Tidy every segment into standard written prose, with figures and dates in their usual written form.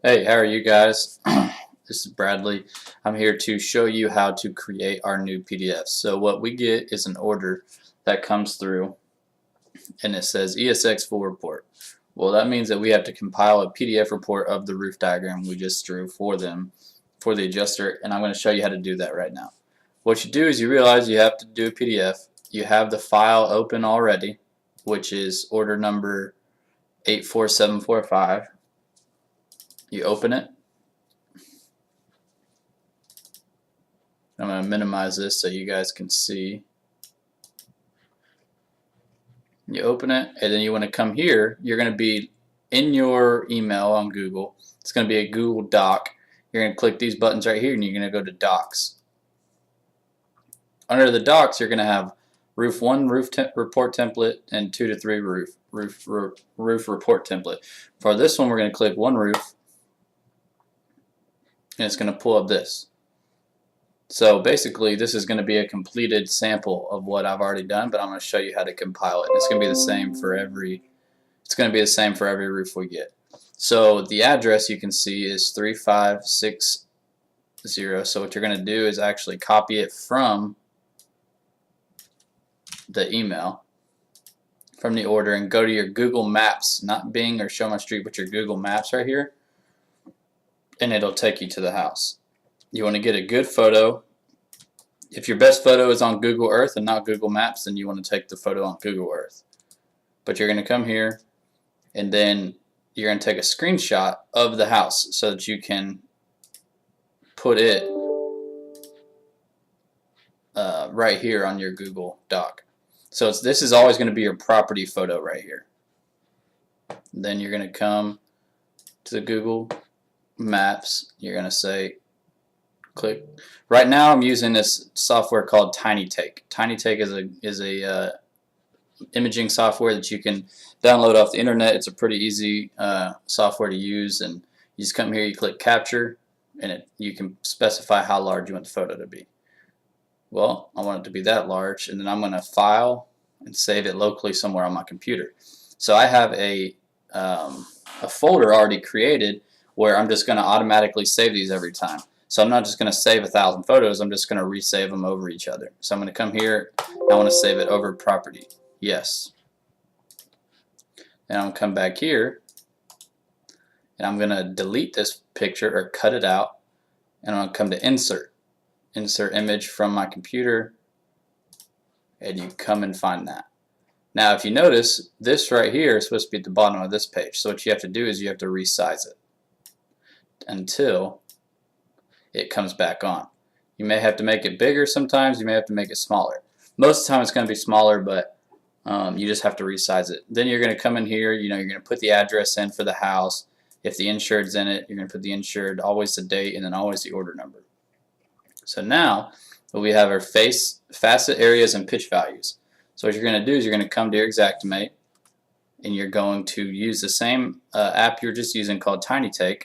Hey, how are you guys? This is Bradley. I'm here to show you how to create our new PDFs. So what we get is an order that comes through and it says ESX full report. Well, that means that we have to compile a PDF report of the roof diagram we just drew for them for the adjuster, and I'm going to show you how to do that right now. What you do is you realize you have to do a PDF. You have the file open already, which is order number 84745. You open it. I'm going to minimize this so you guys can see. You open it, and then you want to come here. You're going to be in your email on Google. It's going to be a Google Doc. You're going to click these buttons right here, and you're going to go to Docs. Under the Docs, you're going to have Roof 1 report template and 2 to 3 roof report template. For this one, we're going to click one roof, and it's going to pull up this. So basically, this is going to be a completed sample of what I've already done, but I'm going to show you how to compile it. And it's going to be the same for every. It's going to be the same for every roof we get. So the address you can see is 3560. So what you're going to do is actually copy it from the email, from the order, and go to your Google Maps, not Bing or Show My Street, but your Google Maps right here, and it'll take you to the house. You want to get a good photo. If your best photo is on Google Earth and not Google Maps, then you want to take the photo on Google Earth. But you're going to come here, and then you're going to take a screenshot of the house so that you can put it right here on your Google Doc. So this is always going to be your property photo right here. Then you're going to come to the Google Maps. You're going to say, click. Right now I'm using this software called TinyTake. TinyTake is a imaging software that you can download off the internet. It's a pretty easy software to use, and you just come here, you click capture, and you can specify how large you want the photo to be. Well, I want it to be that large, and then I'm going to file and save it locally somewhere on my computer. So I have a folder already created where I'm just going to automatically save these every time. So I'm not just going to save 1,000 photos, I'm just going to resave them over each other. So I'm going to come here, I want to save it over property. Yes. And I'm going to come back here, and I'm going to delete this picture or cut it out, and I'm going to come to insert. Insert image from my computer, and you come and find that. Now if you notice, this right here is supposed to be at the bottom of this page. So what you have to do is you have to resize it until it comes back on. You may have to make it bigger sometimes, you may have to make it smaller. Most of the time it's going to be smaller, but you just have to resize it. Then you're going to come in here, you're going to put the address in for the house. If the insured's in it, you're going to put the insured, always the date, and then always the order number. So now we have our facet areas and pitch values. So what you're going to do is you're going to come to your Xactimate, and you're going to use the same app you're just using called TinyTake,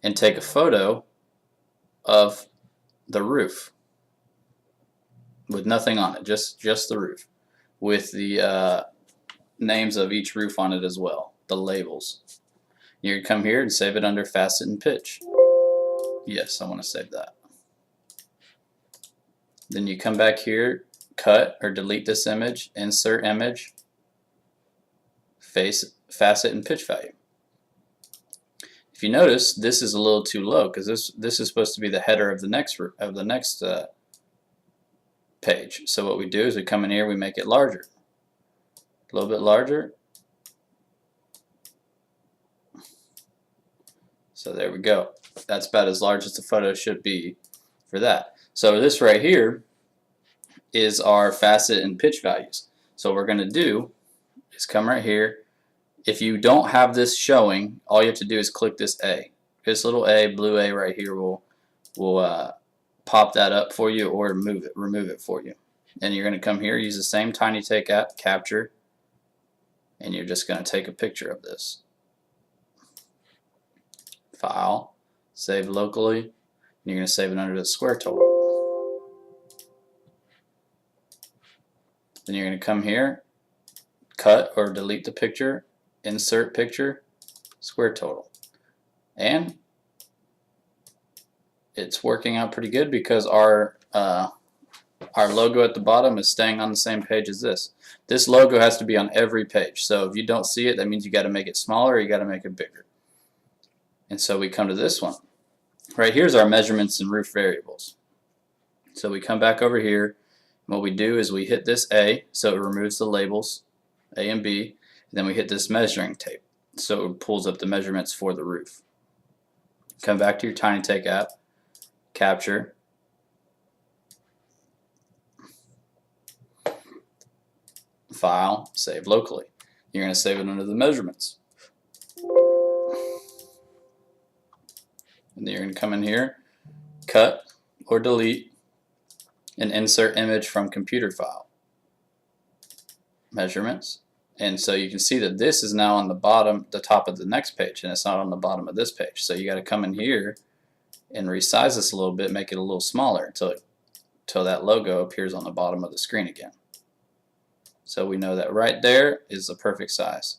and take a photo of the roof with nothing on it, just the roof, with the names of each roof on it as well, the labels. You're going to come here and save it under facet and pitch. Yes, I want to save that. Then you come back here, cut or delete this image, insert image, facet and pitch value. If you notice, this is a little too low because this is supposed to be the header of the next page. So what we do is we come in here, we make it larger, a little bit larger. So there we go. That's about as large as the photo should be for that. So this right here is our facet and pitch values. So what we're going to do is come right here. If you don't have this showing, all you have to do is click this A. This little A, blue A right here will pop that up for you or remove it for you. And you're going to come here, use the same TinyTake app, capture, and you're just going to take a picture of this. File, save locally, and you're going to save it under the square total. Then you're going to come here, cut or delete the picture, insert picture, square total. And it's working out pretty good because our logo at the bottom is staying on the same page as this. This logo has to be on every page. So if you don't see it, that means you got to make it smaller or you got to make it bigger. And so we come to this one. Right here's our measurements and roof variables. So we come back over here. And what we do is we hit this A, so it removes the labels, A and B. And then we hit this measuring tape, so it pulls up the measurements for the roof. Come back to your TinyTake app, capture, file, save locally. You're going to save it under the measurements. And then you're going to come in here, cut or delete, and insert image from computer file. Measurements. And so you can see that this is now on the top of the next page, and it's not on the bottom of this page. So you got to come in here and resize this a little bit, make it a little smaller until that logo appears on the bottom of the screen again. So we know that right there is the perfect size.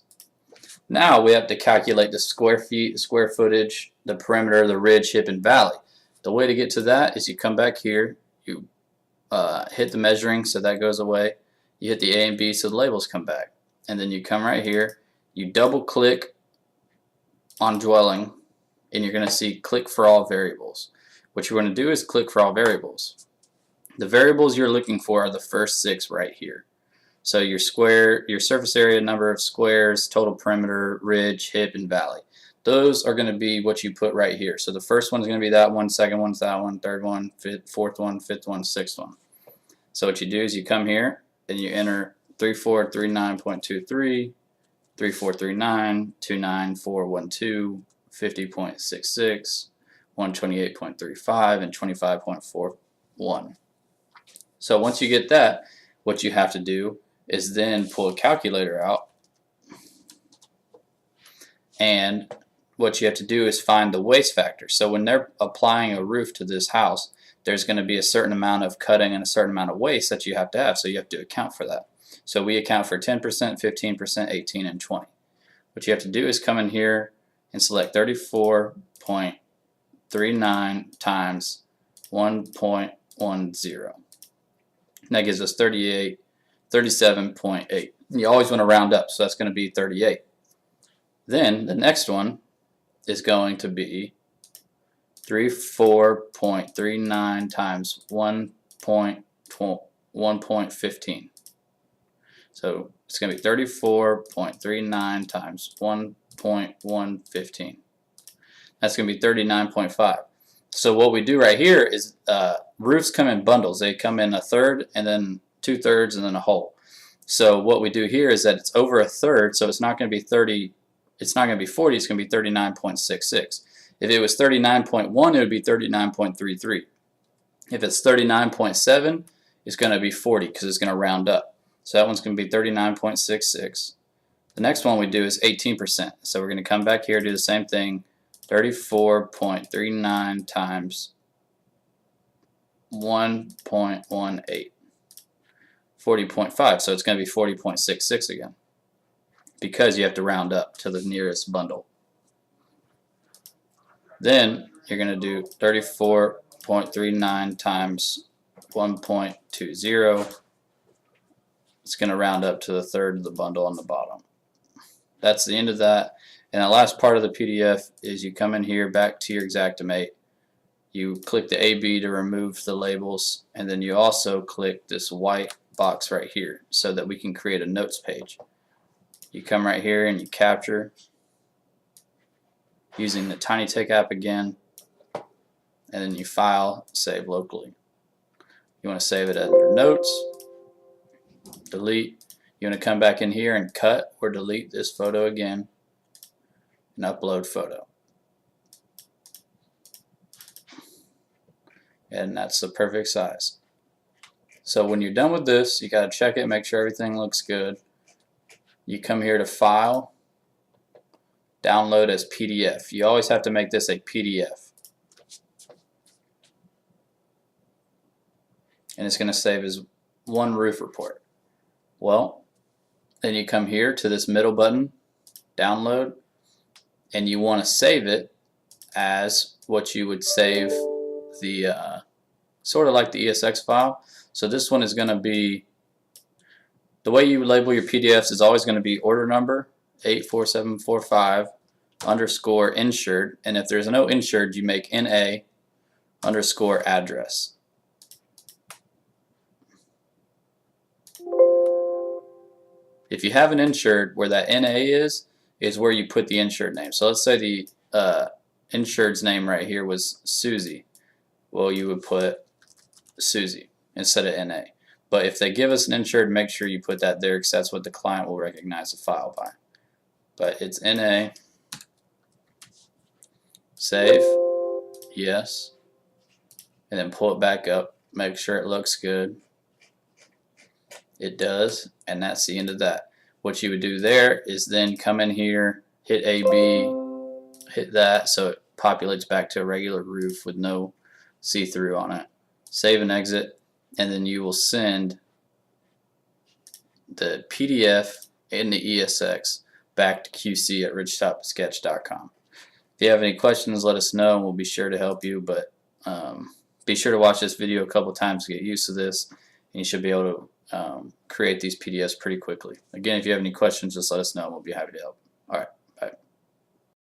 Now we have to calculate the square feet, square footage, the perimeter, the ridge, hip, and valley. The way to get to that is you come back here, you hit the measuring, so that goes away. You hit the A and B, so the labels come back. And then you come right here, you double click on dwelling, and you're going to see click for all variables. What you're going to do is click for all variables. The variables you're looking for are the first 6 right here. So your square, your surface area, number of squares, total perimeter, ridge, hip, and valley. Those are going to be what you put right here. So the first one is going to be that one, second one's that one, third one, fourth one, fifth one, sixth one. So what you do is you come here and you enter 3439.23, 3439, 29412, 50.66, 128.35, and 25.41. So once you get that, what you have to do is then pull a calculator out, and what you have to do is find the waste factor. So when they're applying a roof to this house, there's going to be a certain amount of cutting and a certain amount of waste that you have to have, so you have to account for that. So we account for 10%, 15%, 18, and 20. What you have to do is come in here and select 34.39 times 1.10. That gives us 37.8. You always want to round up, so that's going to be 38. Then the next one is going to be 34.39 times 1.15. So it's going to be 34.39 times 1.115. That's going to be 39.5. So what we do right here is roofs come in bundles. They come in a third, and then 2/3, and then a whole. So what we do here is that it's over a third, so it's not going to be 30. It's not going to be 40. It's going to be 39.66. If it was 39.1, it would be 39.33. If it's 39.7, it's going to be 40 because it's going to round up. So that one's going to be 39.66. The next one we do is 18%. So we're going to come back here, do the same thing, 34.39 times 1.18. 40.5. So it's going to be 40.66 again, because you have to round up to the nearest bundle. Then you're going to do 34.39 times 1.20. It's going to round up to the third of the bundle on the bottom. That's the end of that. And the last part of the PDF is you come in here back to your Xactimate. You click the AB to remove the labels, and then you also click this white box right here so that we can create a notes page. You come right here and you capture using the TinyTake app again, and then you file, save locally. You want to save it under notes, delete. You want to come back in here and cut or delete this photo again and upload photo. And that's the perfect size. So when you're done with this, you got to check it, make sure everything looks good. You come here to File, Download as PDF. You always have to make this a PDF. And it's going to save as one roof report. Well, then you come here to this middle button, Download, and you want to save it as what you would save the sort of like the ESX file. So this one is going to be, the way you label your PDFs is always going to be order number 84745 underscore insured, and if there's no insured, you make NA underscore address. If you have an insured, where that NA is where you put the insured name. So let's say the insured's name right here was Susie. Well, you would put Susie instead of NA. But if they give us an insured, make sure you put that there because that's what the client will recognize the file by. But it's NA, save, yes, and then pull it back up, make sure it looks good. It does, and that's the end of that. What you would do there is then come in here, hit AB, hit that so it populates back to a regular roof with no see-through on it. Save and exit, and then you will send the PDF and the ESX back to QC at ridgetopsketch.com. If you have any questions, let us know and we'll be sure to help you, but be sure to watch this video a couple times to get used to this, and you should be able to create these PDFs pretty quickly. Again, if you have any questions, just let us know and we'll be happy to help. All right.